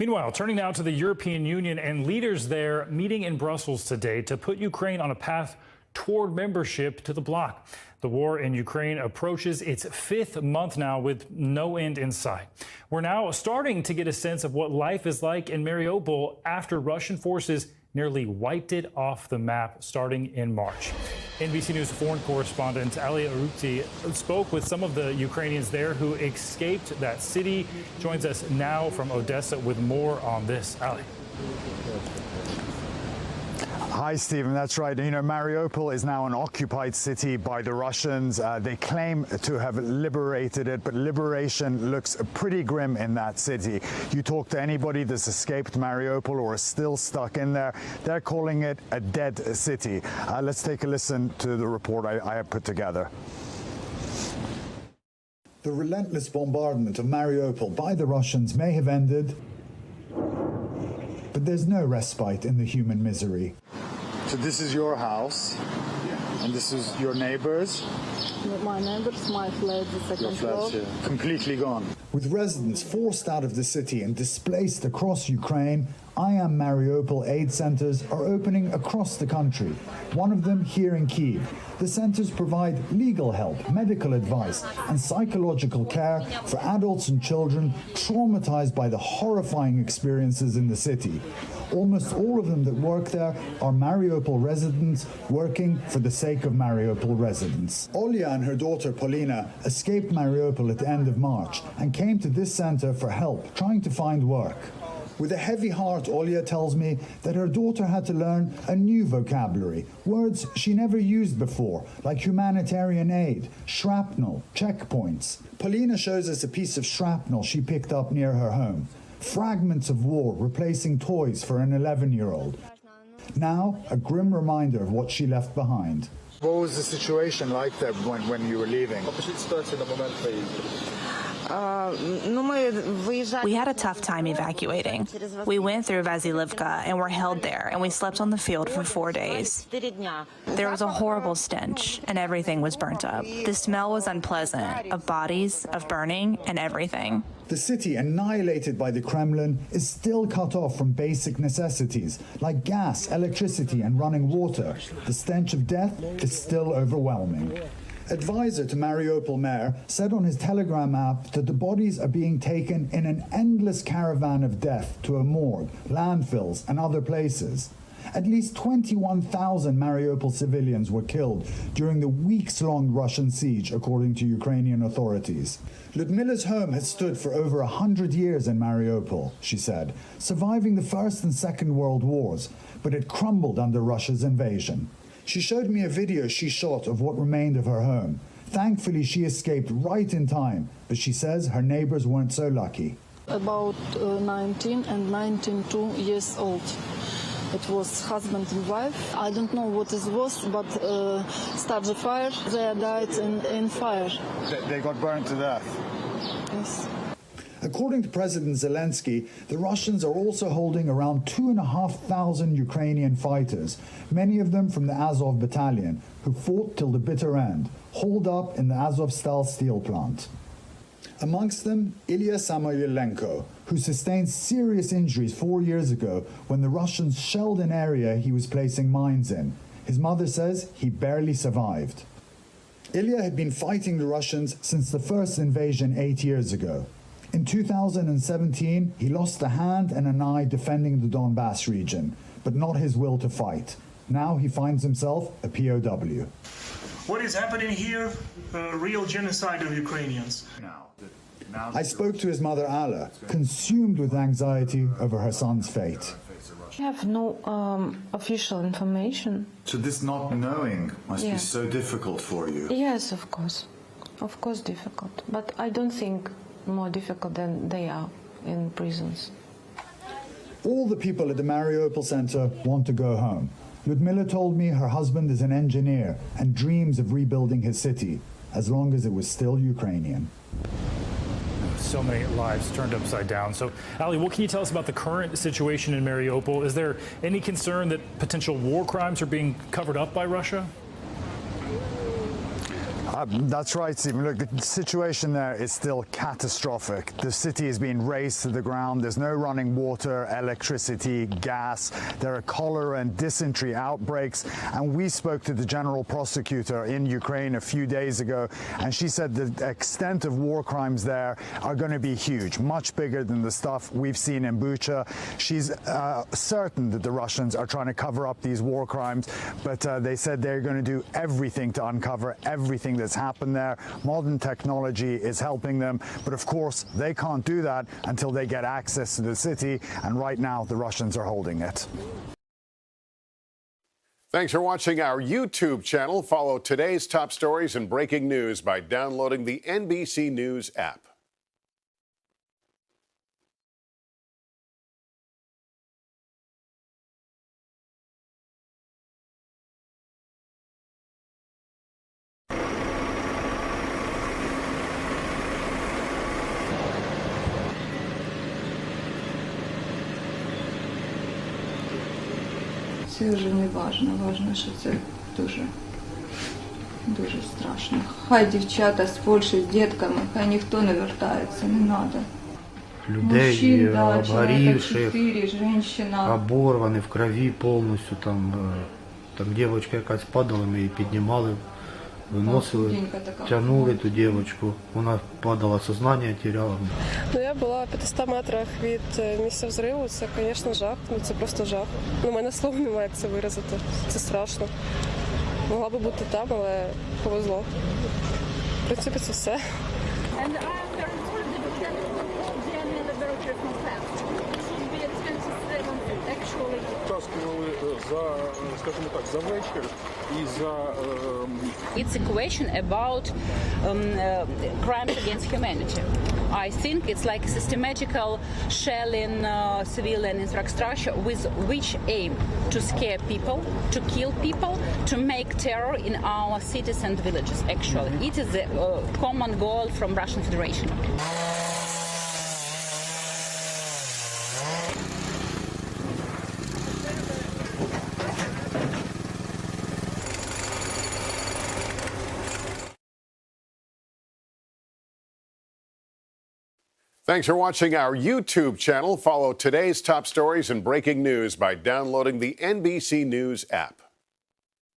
Meanwhile, turning now to the European Union, and leaders there meeting in Brussels today to put Ukraine on a path toward membership to the bloc. The war in Ukraine approaches its 5th month now with no end in sight. We're now starting to get a sense of what life is like in Mariupol after Russian forces nearly wiped it off the map starting in March. NBC News foreign correspondent Ali Arukti spoke with some of the Ukrainians there who escaped that city. Joins us now from Odessa with more on this. Ali. Hi, Stephen. That's right. You know, Mariupol is now an occupied city by the Russians. They claim to have liberated it, but liberation looks pretty grim in that city. You talk to anybody that's escaped Mariupol or is still stuck in there, they're calling it a dead city. Let's take a listen to the report I have put together. The relentless bombardment of Mariupol by the Russians may have ended, but there's no respite in the human misery. So this is your house, and this is your neighbors? My neighbors, my flat, the second floor. Completely gone. With residents forced out of the city and displaced across Ukraine, I Am Mariupol aid centers are opening across the country. One of them here in Kyiv. The centers provide legal help, medical advice, and psychological care for adults and children traumatized by the horrifying experiences in the city. Almost all of them that work there are Mariupol residents working for the sake of Mariupol residents. Olya and her daughter Polina escaped Mariupol at the end of March and came to this center for help, trying to find work. With a heavy heart, Olya tells me that her daughter had to learn a new vocabulary, words she never used before, like humanitarian aid, shrapnel, checkpoints. Polina shows us a piece of shrapnel she picked up near her home. Fragments of war replacing toys for an 11-year-old. Now, a grim reminder of what she left behind. What was the situation like there when you were leaving? We had a tough time evacuating. We went through Vasilivka and were held there, and we slept on the field for 4 days. There was a horrible stench, and everything was burnt up. The smell was unpleasant, of bodies, of burning, and everything. The city, annihilated by the Kremlin, is still cut off from basic necessities like gas, electricity, and running water. The stench of death is still overwhelming. Advisor to Mariupol mayor said on his Telegram app that the bodies are being taken in an endless caravan of death to a morgue, landfills, and other places. At least 21,000 Mariupol civilians were killed during the weeks-long Russian siege, according to Ukrainian authorities. Ludmila's home has stood for over 100 years in Mariupol, she said, surviving the First and Second World Wars, but it crumbled under Russia's invasion. She showed me a video she shot of what remained of her home. Thankfully, she escaped right in time, but she says her neighbors weren't so lucky. About 19 and 92 years old. It was husband and wife. I don't know what it was, but start the fire. They died in fire. They got burned to death? Yes. According to President Zelensky, the Russians are also holding around 2,500 Ukrainian fighters, many of them from the Azov battalion, who fought till the bitter end, holed up in the Azovstal steel plant. Amongst them, Ilya Samoylenko, who sustained serious injuries 4 years ago when the Russians shelled an area he was placing mines in. His mother says he barely survived. Ilya had been fighting the Russians since the first invasion 8 years ago. In 2017, he lost a hand and an eye defending the Donbass region, but not his will to fight. Now he finds himself a POW. What is happening here? Real genocide of Ukrainians. I spoke to his mother Alla, consumed with anxiety over her son's fate. We have no official information. So this not knowing must be so difficult for you. Yes, of course difficult. But I don't think more difficult than they are in prisons. All the people at the Mariupol center want to go home. Ludmila told me her husband is an engineer and dreams of rebuilding his city, as long as it was still Ukrainian. So many lives turned upside down. So, Ali, what can you tell us about the current situation in Mariupol? Is there any concern that potential war crimes are being covered up by Russia? That's right, Stephen. Look, the situation there is still catastrophic. The city is being razed to the ground. There's no running water, electricity, gas. There are cholera and dysentery outbreaks. And we spoke to the general prosecutor in Ukraine a few days ago, and she said the extent of war crimes there are going to be huge, much bigger than the stuff we've seen in Bucha. She's certain that the Russians are trying to cover up these war crimes, but they said they're going to do everything to uncover everything that's happened there. Modern technology is helping them, but of course they can't do that until they get access to the city, and right now the Russians are holding it. Thanks for watching our YouTube channel. Follow today's top stories and breaking news by downloading the NBC News app. Це вже не важно, важно, що це дуже страшно. Хай дівчата з Польщі з дітками, хай ніхто не вертається, не треба. Людей Мужчин, да, обгорівших, 4, женщина. оборвані в крові повністю, там дівчинка якась падала, ми її піднімали, виносили, тягнули ту дівчинку, вона падала, сознання теряла. Ну, я була в 500 метрах від місця взриву, це, звісно, жах, це просто жах. У мене слов немає, як це виразити, це страшно. Могла би бути там, але повезло. В принципі, це все. It's a question about crimes against humanity. I think it's like systematical shelling civilian infrastructure with which aim to scare people, to kill people, to make terror in our cities and villages, actually. It is the common goal from Russian Federation. Thanks for watching our YouTube channel. Follow today's top stories and breaking news by downloading the NBC News app.